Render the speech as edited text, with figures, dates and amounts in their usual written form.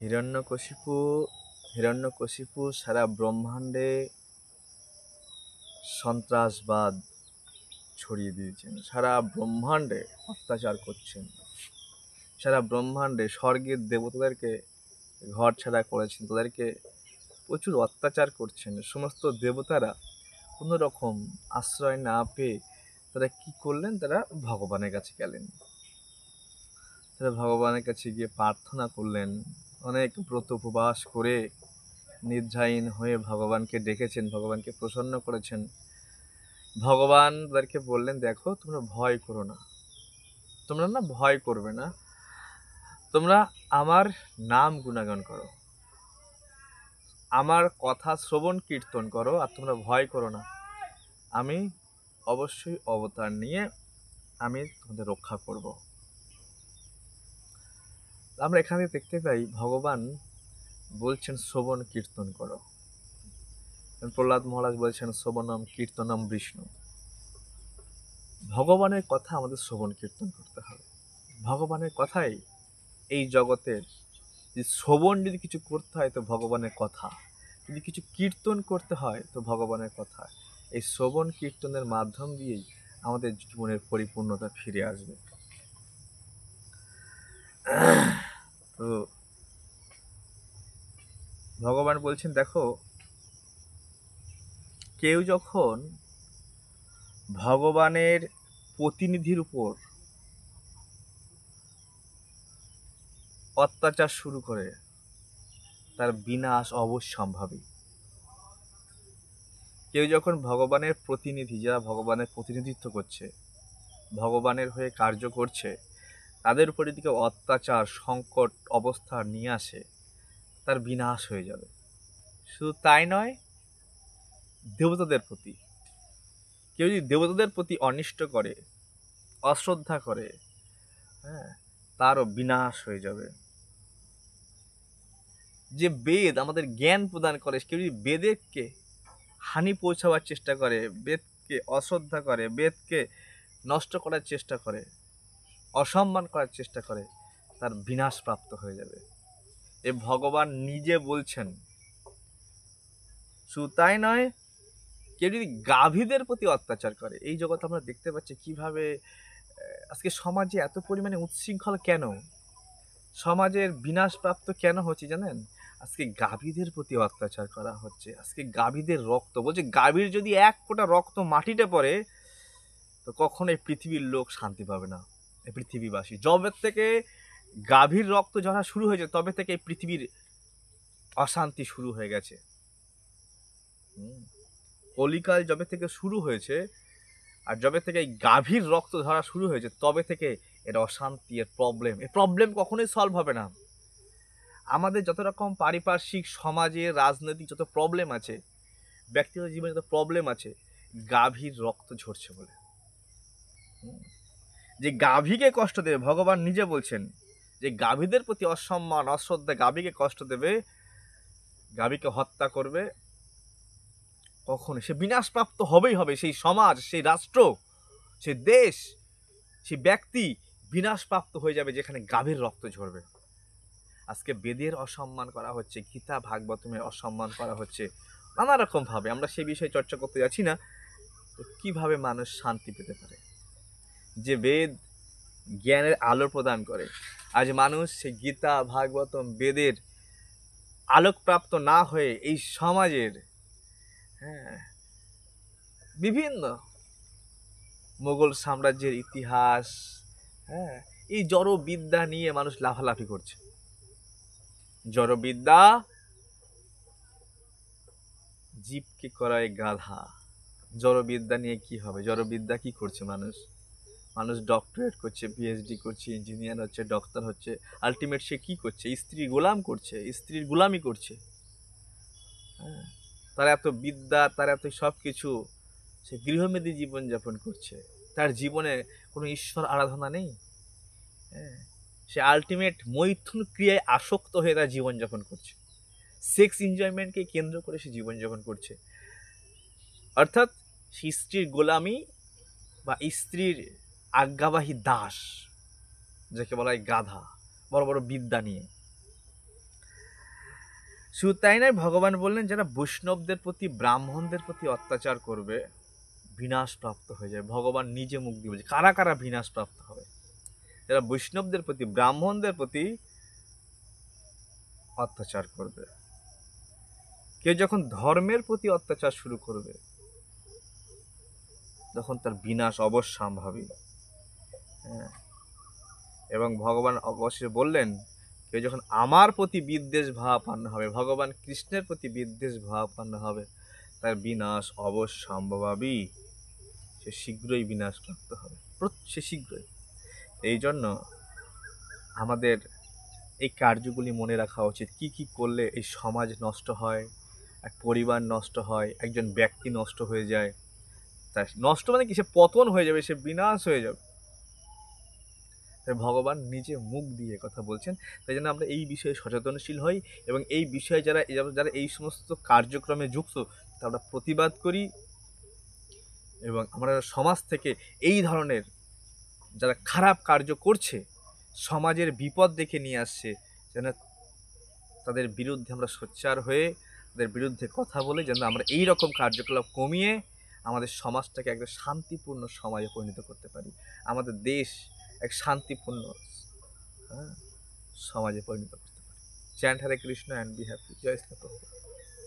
হিরণ্যকশিপু হিরণ্যকশিপু সারা ব্রহ্মাণ্ডে সন্ত্রাসবাদ ছড়িয়ে দিয়েছেন, সারা ব্রহ্মাণ্ডে অত্যাচার করছেন, সারা ব্রহ্মাণ্ডে স্বর্গের দেবতাদেরকে ঘর ছাড়া করেছেন, তাদেরকে প্রচুর অত্যাচার করছেন। সমস্ত দেবতারা কোনো রকম আশ্রয় না পেয়ে তারা কি করলেন, তারা ভগবানের কাছে গেলেন। তারা ভগবানের কাছে গিয়ে প্রার্থনা করলেন, অনেক ব্রত উপবাস করে নিদ্রাহীন হয়ে ভগবানকে ডেকেছেন, ভগবানকে প্রসন্ন করেছেন। ভগবান তাদেরকে বললেন, দেখো তোমরা ভয় করো না, তোমরা না ভয় করবে না, তোমরা আমার নাম গুণাগান করো, আমার কথা শ্রবণ কীর্তন করো, আর তোমরা ভয় করো না। আমি অবশ্যই অবতার নিয়ে আমি তোমাদের রক্ষা করব। আমরা এখানে দেখতে পাই ভগবান বলছেন শ্রবণ কীর্তন করো। প্রহ্লাদ মহারাজ বলছেন শ্রবণম কীর্তনম বিষ্ণু। ভগবানের কথা আমাদের শ্রবণ কীর্তন করতে হবে। ভগবানের কথাই এই জগতের, শ্রবণ যদি কিছু করতে হয় তো ভগবানের কথা, যদি কিছু কীর্তন করতে হয় তো ভগবানের কথা। এই শ্রবণ কীর্তনের মাধ্যম দিয়েই আমাদের জীবনের পরিপূর্ণতা ফিরে আসবে। তো ভগবান বলছেন, দেখো কেউ যখন ভগবানের প্রতিনিধির উপর অত্যাচার শুরু করে তার বিনাশ অবশ্যম্ভাবী। কেউ যখন ভগবানের প্রতিনিধি, যারা ভগবানের প্রতিনিধিত্ব করছে, ভগবানের হয়ে কার্য করছে, তাদের উপর যদি কেউ অত্যাচার সংকট অবস্থা নিয়ে আসে, তার বিনাশ হয়ে যাবে। শুধু তাই নয়, দেবতাদের প্রতি কেউ যদি দেবতাদের প্রতি অনিষ্ট করে, অশ্রদ্ধা করে, হ্যাঁ, তারও বিনাশ হয়ে যাবে। যে বেদ আমাদের জ্ঞান প্রদান করে, কেউ যদি বেদকে হানি পৌঁছাবার চেষ্টা করে, বেদকে অশ্রদ্ধা করে, বেদকে নষ্ট করার চেষ্টা করে, অসম্মান করার চেষ্টা করে, তার বিনাশ প্রাপ্ত হয়ে যাবে। এ ভগবান নিজে বলছেন। শুধু তাই নয়, কেউ যদি গাভীদের প্রতি অত্যাচার করে, এই জগৎ আমরা দেখতে পাচ্ছি কিভাবে আজকে সমাজে এত পরিমাণে উচ্ছৃঙ্খল কেন, সমাজের বিনাশ প্রাপ্ত কেন হচ্ছে জানেন? আজকে গাভীদের প্রতি অত্যাচার করা হচ্ছে। আজকে গাভীদের রক্ত, বলছে গাভীর যদি এক ফোঁটা রক্ত মাটিতে পড়ে তো কখনো এই পৃথিবীর লোক শান্তি পাবে না। এই পৃথিবীবাসী যবে থেকে গাভীর রক্ত ঝরা শুরু হয়েছে, তবে থেকে এই পৃথিবীর অশান্তি শুরু হয়ে গেছে। কলিকাল যবে থেকে শুরু হয়েছে, আর যবে থেকে এই গাভীর রক্ত ঝরা শুরু হয়েছে, তবে থেকে এর অশান্তি, এর প্রবলেম, এই প্রবলেম কখনোই সলভ হবে না। আমাদের যত রকম পারিপার্শ্বিক, সমাজের, রাজনৈতিক যত প্রবলেম আছে, ব্যক্তিগত জীবনে যত প্রবলেম আছে, গাভীর রক্ত ঝরছে বলে। যে গাভীকে কষ্ট দেবে, ভগবান নিজে বলছেন যে গাভীদের প্রতি অসম্মান, অশ্রদ্ধা, গাভীকে কষ্ট দেবে, গাভীকে হত্যা করবে, কখনো সে বিনাশপ্রাপ্ত হবেই হবে। সেই সমাজ, সেই রাষ্ট্র, সেই দেশ, সেই ব্যক্তি বিনাশপ্রাপ্ত হয়ে যাবে যেখানে গাভীর রক্ত ঝরবে। আজকে বেদের অসম্মান করা হচ্ছে, গীতা ভাগবতের অসম্মান করা হচ্ছে নানা রকম ভাবে। আমরা সেই বিষয়ে চর্চা করতে যাচ্ছি না। তো কিভাবে মানুষ শান্তি পেতে পারে? যে বেদ জ্ঞানের আলো প্রদান করে, আজ মানুষ সেই গীতা ভাগবতম বেদের আলোকপ্রাপ্ত না হয়ে এই সমাজের বিভিন্ন মোগল সাম্রাজ্যের ইতিহাস, এই জড়বিদ্যা নিয়ে মানুষ লাফালাফি করছে। জড়বিদ্যা জীবকে করায় গাধা। জড়বিদ্যা নিয়ে কি হবে? জড়বিদ্যা কি করছে মানুষ? মানুষ ডক্টরেট করছে, পিএইচডি করছে, ইঞ্জিনিয়ার হচ্ছে, ডক্টর হচ্ছে, আলটিমেট সে কি করছে? স্ত্রীর গোলাম করছে, স্ত্রীর গোলামি করছে। তার এত বিদ্যা, তার এত সব কিছু, সে গৃহমেধী জীবনযাপন করছে, তার জীবনে কোনো ঈশ্বর আরাধনা নেই। সে আলটিমেট মৈথুন ক্রিয়ায় আসক্ত হয়ে তার জীবনযাপন করছে, সেক্স এনজয়মেন্টকে কেন্দ্র করে সে জীবনযাপন করছে। অর্থাৎ স্ত্রীর গোলামি বা স্ত্রীর আজ্ঞাবাহী দাস, যাকে বলা হয় গাধা, বড় বড় বিদ্যা নিয়ে। শুধু তাই নয়, ভগবান বললেন যারা বৈষ্ণবদের প্রতি, ব্রাহ্মণদের প্রতি অত্যাচার করবে বিনাশ প্রাপ্ত হয়ে যায়। ভগবান নিজে মুখ দিয়ে বলছে কারা কারা বিনাশ প্রাপ্ত হবে। যারা বৈষ্ণবদের প্রতি, ব্রাহ্মণদের প্রতি অত্যাচার করবে। কেউ যখন ধর্মের প্রতি অত্যাচার শুরু করবে তখন তার বিনাশ অবশ্যম্ভাবী। হ্যাঁ, এবং ভগবান অবশ্যই বললেন কেউ যখন আমার প্রতি বিদ্বেষ ভাবাপন্ন হবে, ভগবান কৃষ্ণের প্রতি বিদ্বেষ ভাবাপন্ন হবে, তার বিনাশ অবশ্যম্ভাবী। সে শীঘ্রই বিনাশ প্রাপ্ত হবে, সে শীঘ্রই। এই জন্য আমাদের এই কার্যগুলি মনে রাখা উচিত। কি কি করলে এই সমাজ নষ্ট হয়, এক পরিবার নষ্ট হয়, একজন ব্যক্তি নষ্ট হয়ে যায়। তাই নষ্ট মানে কি, সে পতন হয়ে যাবে, সে বিনাশ হয়ে যাবে। তাই ভগবান নিজে মুখ দিয়ে কথা বলছেন। তাই জন্য আমরা এই বিষয়ে সচেতনশীল হই এবং এই বিষয়ে যারা যারা এই সমস্ত কার্যক্রমে যুক্ত তারা প্রতিবাদ করি এবং আমরা সমাজ থেকে এই ধরনের যারা খারাপ কার্য করছে, সমাজের বিপদ দেখে নিয়ে আসছে, যেন তাদের বিরুদ্ধে আমরা সোচ্চার হয়ে তাদের বিরুদ্ধে কথা বলে যেন আমরা এই রকম কার্যকলাপ কমিয়ে আমাদের সমাজটাকে একটা শান্তিপূর্ণ সমাজে পরিণত করতে পারি, আমাদের দেশ এক শান্তিপূর্ণ সমাজে পরিণত করতে পারি। Chant Hare Krishna and be happy. জয় শ্রী প্রভু।